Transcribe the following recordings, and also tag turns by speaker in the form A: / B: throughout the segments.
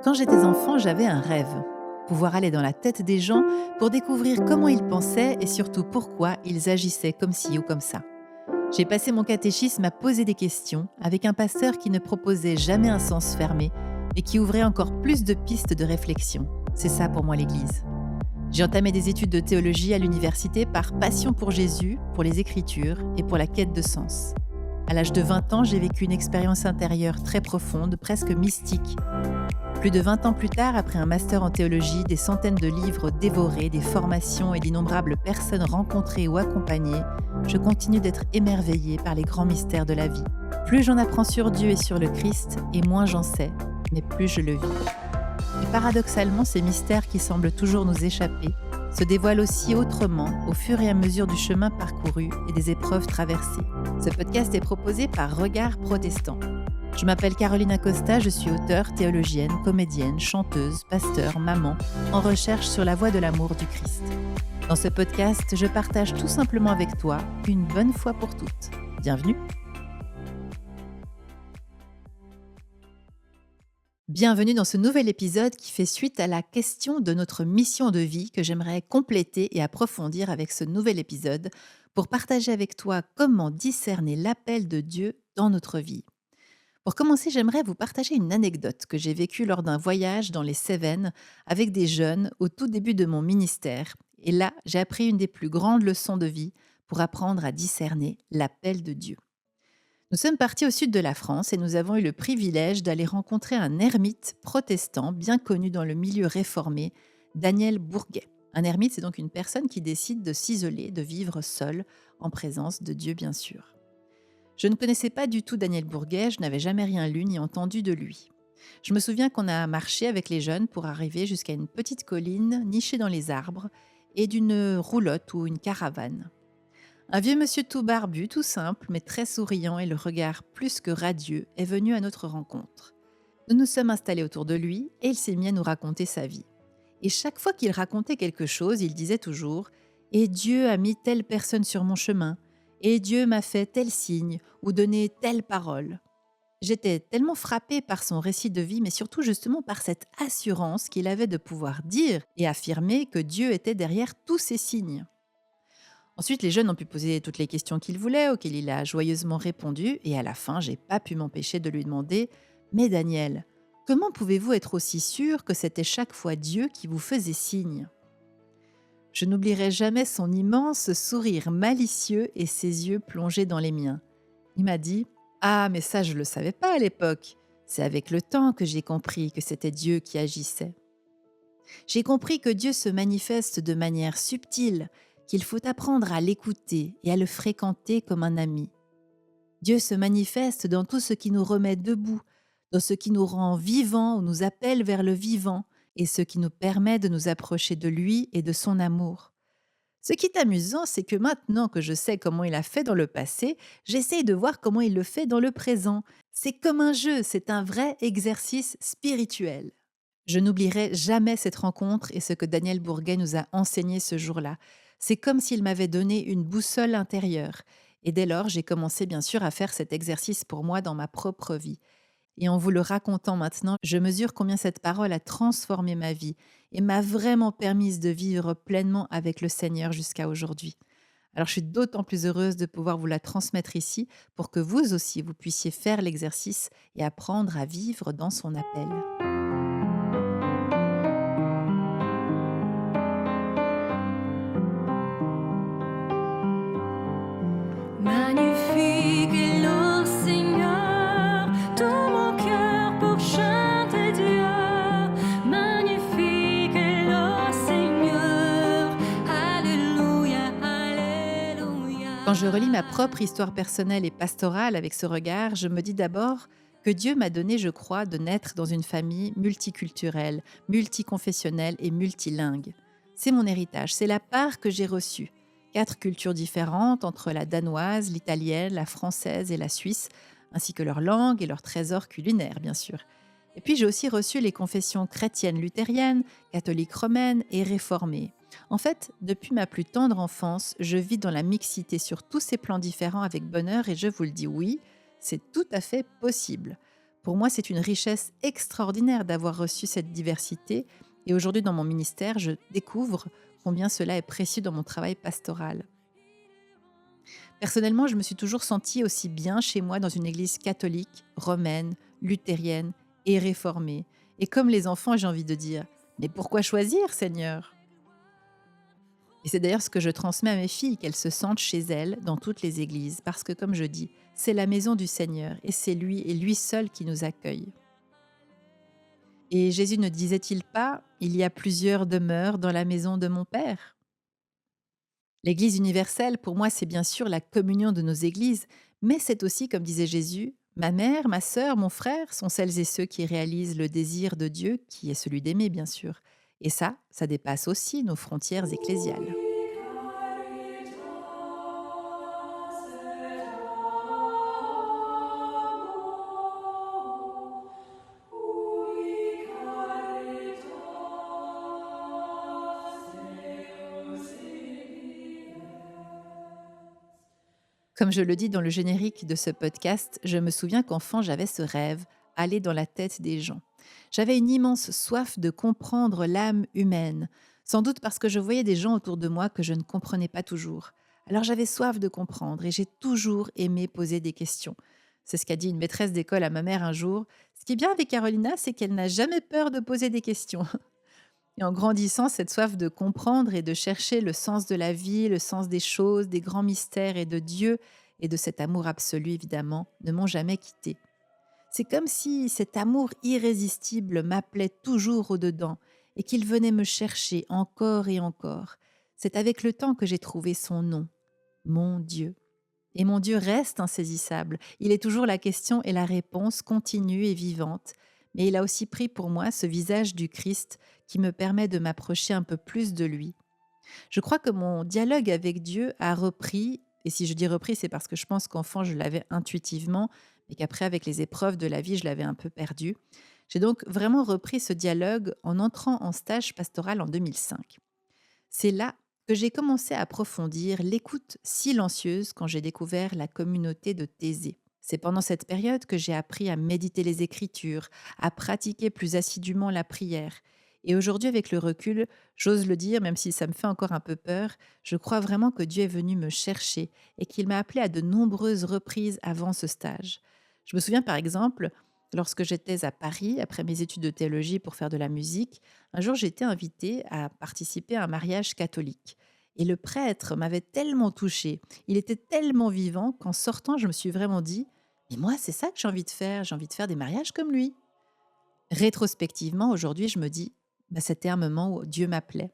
A: Quand j'étais enfant, j'avais un rêve. Pouvoir aller dans la tête des gens pour découvrir comment ils pensaient et surtout pourquoi ils agissaient comme ci ou comme ça. J'ai passé mon catéchisme à poser des questions avec un pasteur qui ne proposait jamais un sens fermé, mais qui ouvrait encore plus de pistes de réflexion. C'est ça pour moi l'Église. J'ai entamé des études de théologie à l'université par passion pour Jésus, pour les Écritures et pour la quête de sens. À l'âge de 20 ans, j'ai vécu une expérience intérieure très profonde, presque mystique. Plus de 20 ans plus tard, après un master en théologie, des centaines de livres dévorés, des formations et d'innombrables personnes rencontrées ou accompagnées, je continue d'être émerveillée par les grands mystères de la vie. Plus j'en apprends sur Dieu et sur le Christ, et moins j'en sais, mais plus je le vis. Et paradoxalement, ces mystères qui semblent toujours nous échapper se dévoilent aussi autrement au fur et à mesure du chemin parcouru et des épreuves traversées. Ce podcast est proposé par Regard Protestant. Je m'appelle Caroline Acosta, je suis auteure, théologienne, comédienne, chanteuse, pasteur, maman, en recherche sur la voie de l'amour du Christ. Dans ce podcast, je partage tout simplement avec toi, une bonne fois pour toutes. Bienvenue! Bienvenue dans ce nouvel épisode qui fait suite à la question de notre mission de vie que j'aimerais compléter et approfondir avec ce nouvel épisode pour partager avec toi comment discerner l'appel de Dieu dans notre vie. Pour commencer, j'aimerais vous partager une anecdote que j'ai vécue lors d'un voyage dans les Cévennes avec des jeunes au tout début de mon ministère. Et là, j'ai appris une des plus grandes leçons de vie pour apprendre à discerner l'appel de Dieu. Nous sommes partis au sud de la France et nous avons eu le privilège d'aller rencontrer un ermite protestant bien connu dans le milieu réformé, Daniel Bourguet. Un ermite, c'est donc une personne qui décide de s'isoler, de vivre seul, en présence de Dieu bien sûr. Je ne connaissais pas du tout Daniel Bourguet, je n'avais jamais rien lu ni entendu de lui. Je me souviens qu'on a marché avec les jeunes pour arriver jusqu'à une petite colline nichée dans les arbres et d'une roulotte ou une caravane. Un vieux monsieur tout barbu, tout simple, mais très souriant et le regard plus que radieux, est venu à notre rencontre. Nous nous sommes installés autour de lui et il s'est mis à nous raconter sa vie. Et chaque fois qu'il racontait quelque chose, il disait toujours « Et Dieu a mis telle personne sur mon chemin » et Dieu m'a fait tel signe ou donné telle parole. J'étais tellement frappée par son récit de vie, mais surtout justement par cette assurance qu'il avait de pouvoir dire et affirmer que Dieu était derrière tous ces signes. Ensuite, les jeunes ont pu poser toutes les questions qu'ils voulaient, auxquelles il a joyeusement répondu, et à la fin, j'ai pas pu m'empêcher de lui demander « Mais Daniel, comment pouvez-vous être aussi sûr que c'était chaque fois Dieu qui vous faisait signe ?» Je n'oublierai jamais son immense sourire malicieux et ses yeux plongés dans les miens. Il m'a dit « Ah, mais ça, je ne le savais pas à l'époque. C'est avec le temps que j'ai compris que c'était Dieu qui agissait. J'ai compris que Dieu se manifeste de manière subtile, qu'il faut apprendre à l'écouter et à le fréquenter comme un ami. Dieu se manifeste dans tout ce qui nous remet debout, dans ce qui nous rend vivants ou nous appelle vers le vivant, et ce qui nous permet de nous approcher de lui et de son amour. Ce qui est amusant, c'est que maintenant que je sais comment il a fait dans le passé, j'essaye de voir comment il le fait dans le présent. C'est comme un jeu, c'est un vrai exercice spirituel. Je n'oublierai jamais cette rencontre et ce que Daniel Bourguet nous a enseigné ce jour-là. C'est comme s'il m'avait donné une boussole intérieure. Et dès lors, j'ai commencé bien sûr à faire cet exercice pour moi dans ma propre vie. Et en vous le racontant maintenant, je mesure combien cette parole a transformé ma vie et m'a vraiment permise de vivre pleinement avec le Seigneur jusqu'à aujourd'hui. Alors je suis d'autant plus heureuse de pouvoir vous la transmettre ici pour que vous aussi, vous puissiez faire l'exercice et apprendre à vivre dans son appel.
B: Magnifique est le Seigneur, tout mon cœur pour chanter Dieu. Magnifique est le Seigneur, Alléluia, Alléluia.
A: Quand je relis ma propre histoire personnelle et pastorale avec ce regard, je me dis d'abord que Dieu m'a donné, je crois, de naître dans une famille multiculturelle, multiconfessionnelle et multilingue. C'est mon héritage, c'est la part que j'ai reçue. 4 cultures différentes entre la danoise, l'italienne, la française et la suisse, ainsi que leur langue et leurs trésors culinaires, bien sûr. Et puis j'ai aussi reçu les confessions chrétiennes luthériennes, catholiques romaines et réformées. En fait, depuis ma plus tendre enfance, je vis dans la mixité sur tous ces plans différents avec bonheur et je vous le dis oui, c'est tout à fait possible. Pour moi, c'est une richesse extraordinaire d'avoir reçu cette diversité et aujourd'hui dans mon ministère, je découvre combien cela est précieux dans mon travail pastoral. Personnellement, je me suis toujours sentie aussi bien chez moi dans une église catholique, romaine, luthérienne et réformée. Et comme les enfants, j'ai envie de dire, mais pourquoi choisir, Seigneur? Et c'est d'ailleurs ce que je transmets à mes filles, qu'elles se sentent chez elles dans toutes les églises, parce que comme je dis, c'est la maison du Seigneur et c'est lui et lui seul qui nous accueille. Et Jésus ne disait-il pas, il y a plusieurs demeures dans la maison de mon Père? L'Église universelle, pour moi, c'est bien sûr la communion de nos églises, mais c'est aussi, comme disait Jésus, ma mère, ma sœur, mon frère sont celles et ceux qui réalisent le désir de Dieu, qui est celui d'aimer, bien sûr. Et ça dépasse aussi nos frontières ecclésiales. Comme je le dis dans le générique de ce podcast, je me souviens qu'enfant, j'avais ce rêve, aller dans la tête des gens. J'avais une immense soif de comprendre l'âme humaine, sans doute parce que je voyais des gens autour de moi que je ne comprenais pas toujours. Alors j'avais soif de comprendre et j'ai toujours aimé poser des questions. C'est ce qu'a dit une maîtresse d'école à ma mère un jour. Ce qui est bien avec Carolina, c'est qu'elle n'a jamais peur de poser des questions. Et en grandissant, cette soif de comprendre et de chercher le sens de la vie, le sens des choses, des grands mystères et de Dieu et de cet amour absolu, évidemment, ne m'ont jamais quittée. C'est comme si cet amour irrésistible m'appelait toujours au-dedans et qu'il venait me chercher encore et encore. C'est avec le temps que j'ai trouvé son nom, mon Dieu. Et mon Dieu reste insaisissable. Il est toujours la question et la réponse continue et vivante. Mais il a aussi pris pour moi ce visage du Christ qui me permet de m'approcher un peu plus de lui. Je crois que mon dialogue avec Dieu a repris, et si je dis repris, c'est parce que je pense qu'enfant, je l'avais intuitivement, mais qu'après, avec les épreuves de la vie, je l'avais un peu perdu. J'ai donc vraiment repris ce dialogue en entrant en stage pastoral en 2005. C'est là que j'ai commencé à approfondir l'écoute silencieuse quand j'ai découvert la communauté de Thésée. C'est pendant cette période que j'ai appris à méditer les Écritures, à pratiquer plus assidûment la prière. Et aujourd'hui, avec le recul, j'ose le dire, même si ça me fait encore un peu peur, je crois vraiment que Dieu est venu me chercher et qu'il m'a appelé à de nombreuses reprises avant ce stage. Je me souviens par exemple, lorsque j'étais à Paris, après mes études de théologie pour faire de la musique, un jour j'ai été invitée à participer à un mariage catholique. Et le prêtre m'avait tellement touchée, il était tellement vivant qu'en sortant, je me suis vraiment dit, mais moi, c'est ça que j'ai envie de faire des mariages comme lui. Rétrospectivement, aujourd'hui, je me dis, bah, c'était un moment où Dieu m'appelait.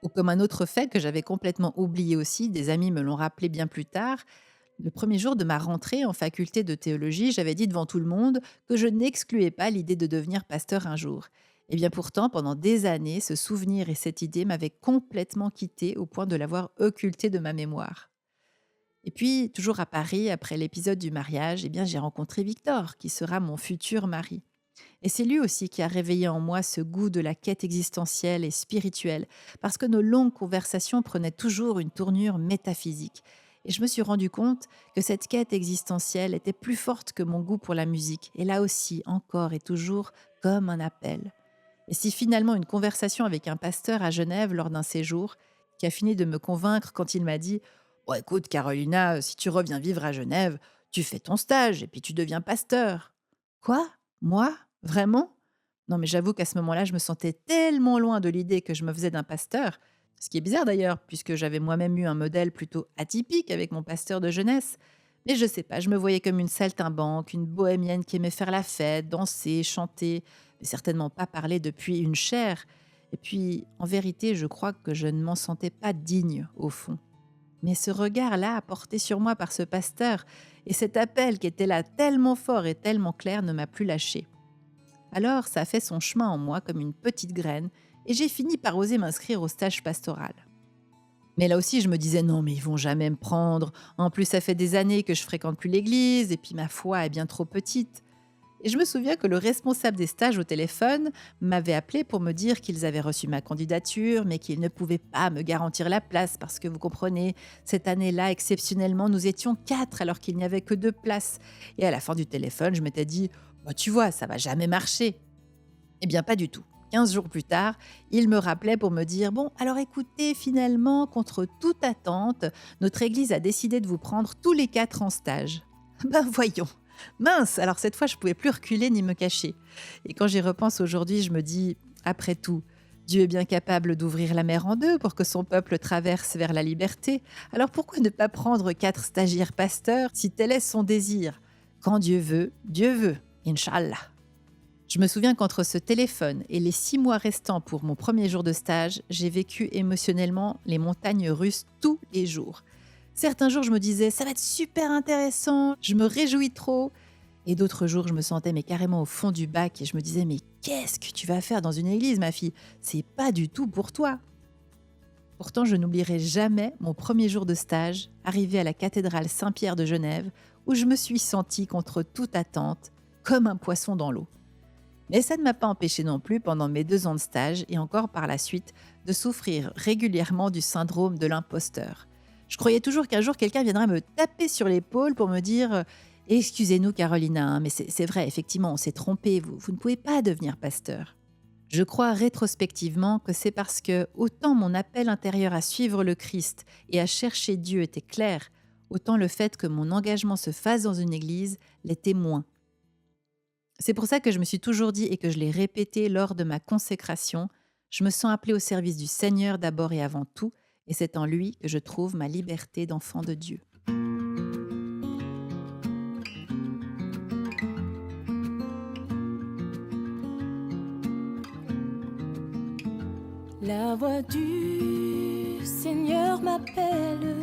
A: Ou comme un autre fait que j'avais complètement oublié aussi, des amis me l'ont rappelé bien plus tard, le premier jour de ma rentrée en faculté de théologie, j'avais dit devant tout le monde que je n'excluais pas l'idée de devenir pasteur un jour. Et bien pourtant, pendant des années, ce souvenir et cette idée m'avaient complètement quitté au point de l'avoir occulté de ma mémoire. Et puis, toujours à Paris, après l'épisode du mariage, eh bien, j'ai rencontré Victor, qui sera mon futur mari. Et c'est lui aussi qui a réveillé en moi ce goût de la quête existentielle et spirituelle, parce que nos longues conversations prenaient toujours une tournure métaphysique. Et je me suis rendu compte que cette quête existentielle était plus forte que mon goût pour la musique, et là aussi, encore et toujours, comme un appel. Et si finalement une conversation avec un pasteur à Genève lors d'un séjour, qui a fini de me convaincre quand il m'a dit « Bon, écoute, Carolina, si tu reviens vivre à Genève, tu fais ton stage et puis tu deviens pasteur. » Quoi? Moi? Vraiment? Non, mais j'avoue qu'à ce moment-là, je me sentais tellement loin de l'idée que je me faisais d'un pasteur, ce qui est bizarre d'ailleurs, puisque j'avais moi-même eu un modèle plutôt atypique avec mon pasteur de jeunesse. Mais je sais pas, je me voyais comme une saltimbanque, une bohémienne qui aimait faire la fête, danser, chanter, mais certainement pas parler depuis une chaire. Et puis, en vérité, je crois que je ne m'en sentais pas digne, au fond. Mais ce regard-là, porté sur moi par ce pasteur, et cet appel qui était là tellement fort et tellement clair ne m'a plus lâché. Alors, ça a fait son chemin en moi comme une petite graine, et j'ai fini par oser m'inscrire au stage pastoral. Mais là aussi, je me disais, non, mais ils vont jamais me prendre. En plus, ça fait des années que je fréquente plus l'église, et puis ma foi est bien trop petite. Et je me souviens que le responsable des stages au téléphone m'avait appelé pour me dire qu'ils avaient reçu ma candidature, mais qu'ils ne pouvaient pas me garantir la place parce que vous comprenez, cette année-là, exceptionnellement, nous étions 4 alors qu'il n'y avait que 2 places. Et à la fin du téléphone, je m'étais dit, bah, tu vois, ça va jamais marcher. Eh bien, pas du tout. 15 jours plus tard, il me rappelait pour me dire, bon, alors écoutez, finalement, contre toute attente, notre église a décidé de vous prendre tous les 4 en stage. Ben voyons. Mince, alors cette fois, je ne pouvais plus reculer ni me cacher. Et quand j'y repense aujourd'hui, je me dis, après tout, Dieu est bien capable d'ouvrir la mer en deux pour que son peuple traverse vers la liberté. Alors pourquoi ne pas prendre 4 stagiaires pasteurs si tel est son désir? Quand Dieu veut, Dieu veut. Inch'Allah. Je me souviens qu'entre ce téléphone et les 6 mois restants pour mon premier jour de stage, j'ai vécu émotionnellement les montagnes russes tous les jours. Certains jours, je me disais, ça va être super intéressant, je me réjouis trop. Et d'autres jours, je me sentais mais carrément au fond du bac et je me disais, mais qu'est-ce que tu vas faire dans une église, ma fille? C'est pas du tout pour toi. Pourtant, je n'oublierai jamais mon premier jour de stage, arrivé à la cathédrale Saint-Pierre de Genève, où je me suis sentie contre toute attente, comme un poisson dans l'eau. Mais ça ne m'a pas empêché non plus, pendant mes 2 ans de stage et encore par la suite, de souffrir régulièrement du syndrome de l'imposteur. Je croyais toujours qu'un jour, quelqu'un viendrait me taper sur l'épaule pour me dire Excusez-nous, Carolina, hein, mais c'est vrai, effectivement, on s'est trompé, vous ne pouvez pas devenir pasteur. » Je crois rétrospectivement que c'est parce que autant mon appel intérieur à suivre le Christ et à chercher Dieu était clair, autant le fait que mon engagement se fasse dans une église l'était moins. C'est pour ça que je me suis toujours dit et que je l'ai répété lors de ma consécration, je me sens appelée au service du Seigneur d'abord et avant tout, et c'est en lui que je trouve ma liberté d'enfant de Dieu.
B: La voix du Seigneur m'appelle.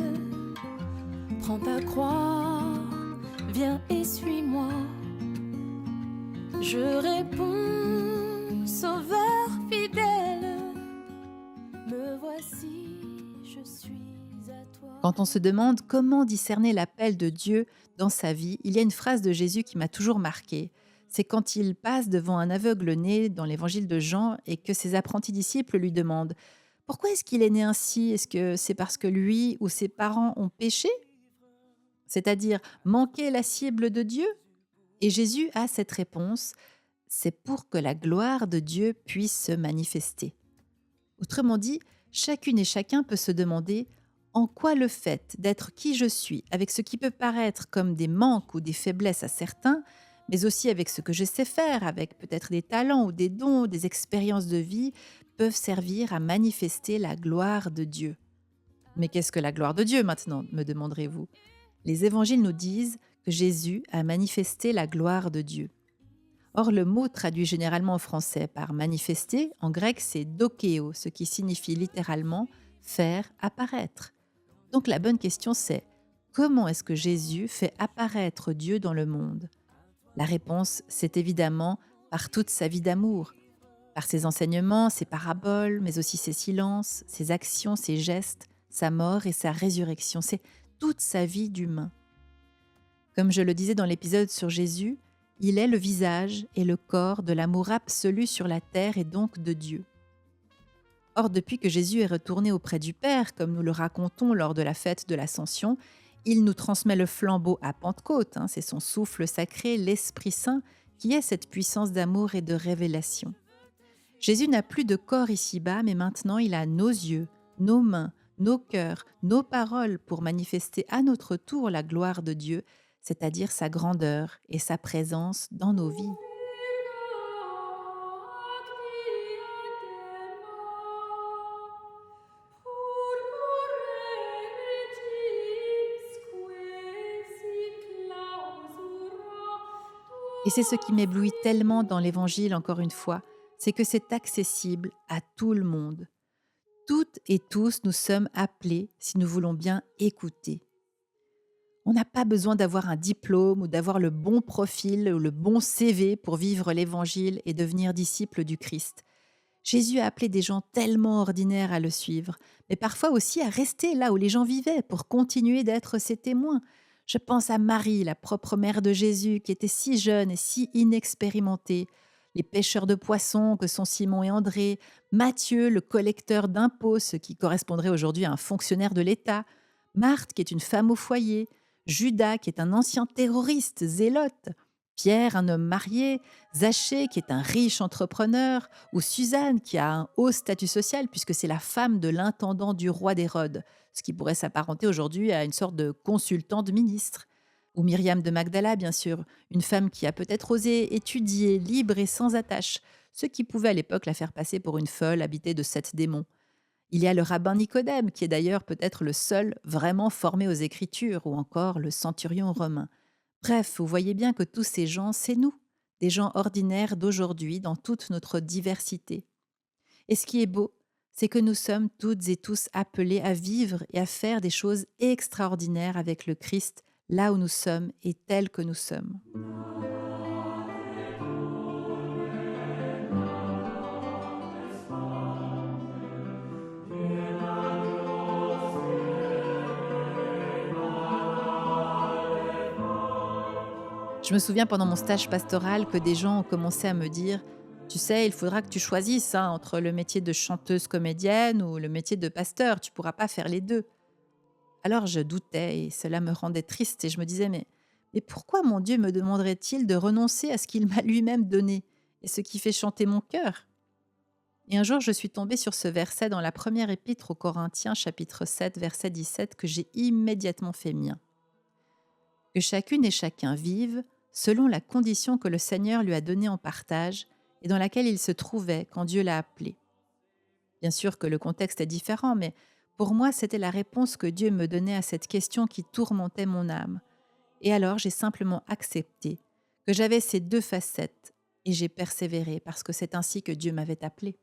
B: Prends ta croix, viens et suis-moi. Je réponds, Sauveur fidèle, me voici, je suis à toi.
A: Quand on se demande comment discerner l'appel de Dieu dans sa vie, il y a une phrase de Jésus qui m'a toujours marquée. C'est quand il passe devant un aveugle-né dans l'évangile de Jean et que ses apprentis disciples lui demandent « Pourquoi est-ce qu'il est né ainsi? Est-ce que c'est parce que lui ou ses parents ont péché ?» C'est-à-dire manqué la cible de Dieu? Et Jésus a cette réponse « C'est pour que la gloire de Dieu puisse se manifester. » Autrement dit, chacune et chacun peut se demander en quoi le fait d'être qui je suis, avec ce qui peut paraître comme des manques ou des faiblesses à certains, mais aussi avec ce que je sais faire, avec peut-être des talents ou des dons, des expériences de vie, peuvent servir à manifester la gloire de Dieu. Mais qu'est-ce que la gloire de Dieu maintenant, me demanderez-vous? Les évangiles nous disent que Jésus a manifesté la gloire de Dieu. Or, le mot traduit généralement en français par manifester, en grec c'est dokeo, ce qui signifie littéralement faire apparaître. Donc la bonne question c'est, comment est-ce que Jésus fait apparaître Dieu dans le monde? La réponse, c'est évidemment par toute sa vie d'amour, par ses enseignements, ses paraboles, mais aussi ses silences, ses actions, ses gestes, sa mort et sa résurrection. C'est toute sa vie d'humain. Comme je le disais dans l'épisode sur Jésus, il est le visage et le corps de l'amour absolu sur la terre et donc de Dieu. Or, depuis que Jésus est retourné auprès du Père, comme nous le racontons lors de la fête de l'Ascension, il nous transmet le flambeau à Pentecôte, c'est son souffle sacré, l'Esprit Saint, qui est cette puissance d'amour et de révélation. Jésus n'a plus de corps ici-bas, mais maintenant il a nos yeux, nos mains, nos cœurs, nos paroles pour manifester à notre tour la gloire de Dieu, c'est-à-dire sa grandeur et sa présence dans nos vies. Et c'est ce qui m'éblouit tellement dans l'Évangile, encore une fois, c'est que c'est accessible à tout le monde. Toutes et tous, nous sommes appelés, si nous voulons bien écouter. On n'a pas besoin d'avoir un diplôme ou d'avoir le bon profil ou le bon CV pour vivre l'Évangile et devenir disciple du Christ. Jésus a appelé des gens tellement ordinaires à le suivre, mais parfois aussi à rester là où les gens vivaient pour continuer d'être ses témoins. Je pense à Marie, la propre mère de Jésus, qui était si jeune et si inexpérimentée, les pêcheurs de poissons que sont Simon et André, Matthieu, le collecteur d'impôts, ce qui correspondrait aujourd'hui à un fonctionnaire de l'État, Marthe, qui est une femme au foyer, Judas, qui est un ancien terroriste, zélote, Pierre, un homme marié, Zachée, qui est un riche entrepreneur, ou Suzanne, qui a un haut statut social puisque c'est la femme de l'intendant du roi d'Hérode, ce qui pourrait s'apparenter aujourd'hui à une sorte de consultant de ministre. Ou Myriam de Magdala, bien sûr, une femme qui a peut-être osé étudier, libre et sans attache, ce qui pouvait à l'époque la faire passer pour une folle habitée de 7 démons. Il y a le rabbin Nicodème, qui est d'ailleurs peut-être le seul vraiment formé aux Écritures, ou encore le centurion romain. Bref, vous voyez bien que tous ces gens, c'est nous, des gens ordinaires d'aujourd'hui dans toute notre diversité. Et ce qui est beau, c'est que nous sommes toutes et tous appelés à vivre et à faire des choses extraordinaires avec le Christ, là où nous sommes et tels que nous sommes. Je me souviens pendant mon stage pastoral que des gens ont commencé à me dire: Tu sais, il faudra que tu choisisses entre le métier de chanteuse comédienne ou le métier de pasteur, tu pourras pas faire les deux. Alors je doutais et cela me rendait triste et je me disais: mais pourquoi mon Dieu me demanderait-il de renoncer à ce qu'il m'a lui-même donné et ce qui fait chanter mon cœur? Et un jour, je suis tombée sur ce verset dans la première épître aux Corinthiens, chapitre 7, verset 17, que j'ai immédiatement fait mien. Que chacune et chacun vive selon la condition que le Seigneur lui a donnée en partage et dans laquelle il se trouvait quand Dieu l'a appelé. Bien sûr que le contexte est différent, mais pour moi, c'était la réponse que Dieu me donnait à cette question qui tourmentait mon âme. Et alors, j'ai simplement accepté que j'avais ces deux facettes et j'ai persévéré parce que c'est ainsi que Dieu m'avait appelé.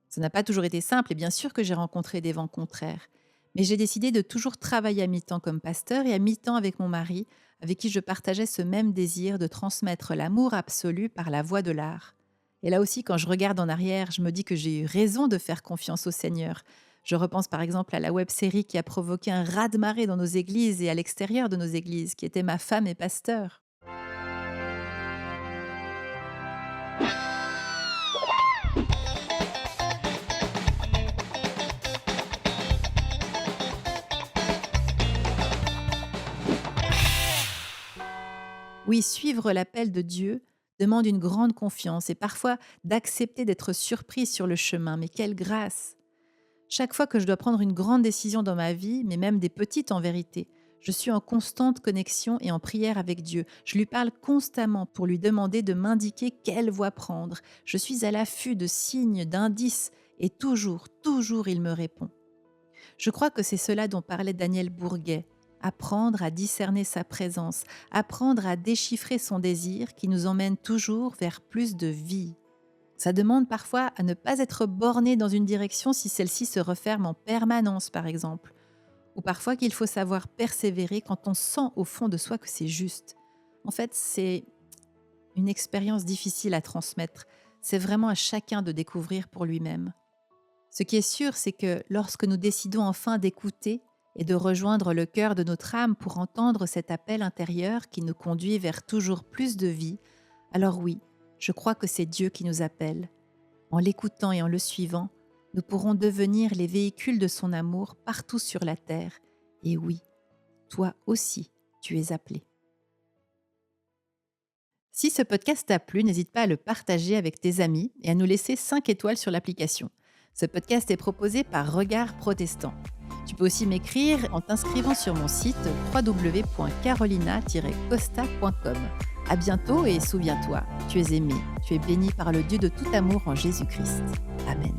A: Ça n'a pas toujours été simple et bien sûr que j'ai rencontré des vents contraires. Mais j'ai décidé de toujours travailler à mi-temps comme pasteur et à mi-temps avec mon mari, avec qui je partageais ce même désir de transmettre l'amour absolu par la voie de l'art. Et là aussi, quand je regarde en arrière, je me dis que j'ai eu raison de faire confiance au Seigneur. Je repense par exemple à la web-série qui a provoqué un raz-de-marée dans nos églises et à l'extérieur de nos églises, qui était Ma femme est pasteur. Oui, suivre l'appel de Dieu demande une grande confiance et parfois d'accepter d'être surprise sur le chemin. Mais quelle grâce! Chaque fois que je dois prendre une grande décision dans ma vie, mais même des petites en vérité, je suis en constante connexion et en prière avec Dieu. Je lui parle constamment pour lui demander de m'indiquer quelle voie prendre. Je suis à l'affût de signes, d'indices et toujours, toujours il me répond. Je crois que c'est cela dont parlait Daniel Bourguet. Apprendre à discerner sa présence, apprendre à déchiffrer son désir qui nous emmène toujours vers plus de vie. Ça demande parfois à ne pas être borné dans une direction si celle-ci se referme en permanence, par exemple. Ou parfois qu'il faut savoir persévérer quand on sent au fond de soi que c'est juste. En fait, c'est une expérience difficile à transmettre. C'est vraiment à chacun de découvrir pour lui-même. Ce qui est sûr, c'est que lorsque nous décidons enfin d'écouter et de rejoindre le cœur de notre âme pour entendre cet appel intérieur qui nous conduit vers toujours plus de vie, alors oui, je crois que c'est Dieu qui nous appelle. En l'écoutant et en le suivant, nous pourrons devenir les véhicules de son amour partout sur la terre. Et oui, toi aussi, tu es appelé. Si ce podcast t'a plu, n'hésite pas à le partager avec tes amis et à nous laisser 5 étoiles sur l'application. Ce podcast est proposé par Regard Protestant. Tu peux aussi m'écrire en t'inscrivant sur mon site www.carolina-costa.com. À bientôt et souviens-toi, tu es aimé, tu es béni par le Dieu de tout amour en Jésus-Christ. Amen.